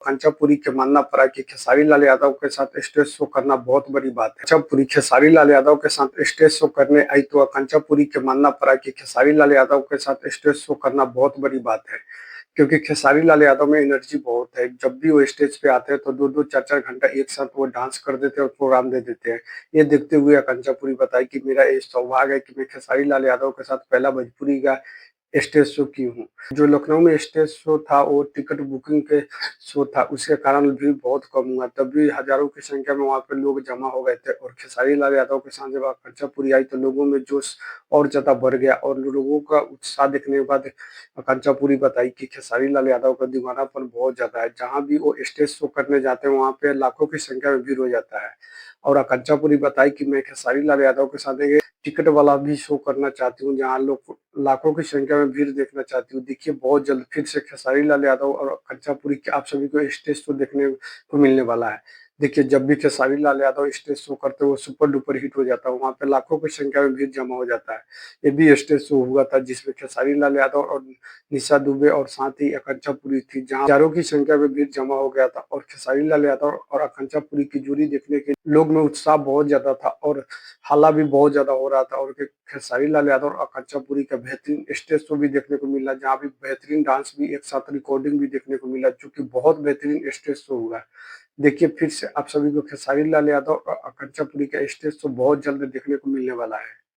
कंचापुरी के मानना पड़ा कि खेसारी लाल यादव के साथ स्टेज शो करना बहुत बड़ी बात है। जब पूरी खेसारी लाल यादव के साथ स्टेज शो करने आई तो कंचापुरी के मानना पड़ा कि खेसारी लाल यादव के साथ स्टेज शो करना बहुत बड़ी बात है। क्योंकि खेसारी लाल यादव में एनर्जी बहुत है। जब भी वो स्टेज पे आते हैं तो 2-2 4-4 घंटा एक साथ वो डांस कर देते हैं और प्रोग्राम दे देते हैं। ये देखते हुए कंचापुरी बताई कि मेरा ये सौभाग्य है कि मैं खेसारी लाल यादव के साथ पहला भोजपुरी का स्टेज शो की हूँ। जो लखनऊ में स्टेज शो था वो टिकट बुकिंग के शो था, उसके कारण भीड़ बहुत कम हुआ। तब भी हज़ारों की संख्या में वहाँ पे लोग जमा हो गए थे और खेसारी लाल यादव के साथ जब कंचापुरी आई तो लोगों में जोश और ज़्यादा बढ़ गया और लोगों का उत्साह देखने के बाद कंचापुरी बताई कि खेसारी लाल यादव का दीवानापन बहुत ज़्यादा है। जहाँ भी वो स्टेज शो करने जाते हैं वहाँ पे लाखों की संख्या में भीड़ हो जाता है। और कंचापुरी बताई कि मैं खेसारी लाल यादव के साथ एक टिकट वाला भी शो करना चाहती हूँ, जहाँ लोग लाखों की संख्या में भीड़ देखना चाहती हूँ। देखिए बहुत जल्द फिर से खेसारी लाल यादव और कंचापुरी के आप सभी को स्टेज शो देखने को मिलने वाला है। देखिए जब भी खेसारी लाल यादव स्टेज शो करते हैं वो सुपर डुपर हिट हो जाता है, वहाँ पे लाखों की संख्या में भीड़ जमा हो जाता है। ये भी स्टेज शो हुआ था जिसमें खेसारी लाल यादव और निशा दुबे और साथ ही कंचापुरी थी, जहाँ हजारों की संख्या में भीड़ जमा हो गया था और खेसारी लाल यादव और कंचापुरी की जोड़ी देखने के लोग में उत्साह बहुत ज्यादा था और हल्ला भी बहुत ज्यादा हो रहा था। और खेसारी लाल यादव और कंचापुरी का बेहतरीन स्टेज शो भी देखने को मिला, जहाँ भी बेहतरीन डांस भी एक साथ रिकॉर्डिंग भी देखने को मिला, जो कि बहुत बेहतरीन स्टेज शो हुआ। देखिए फिर से आप सभी को खेसारी लाल यादव और कंचापुरी का स्टेज शो बहुत जल्द देखने को मिलने वाला है।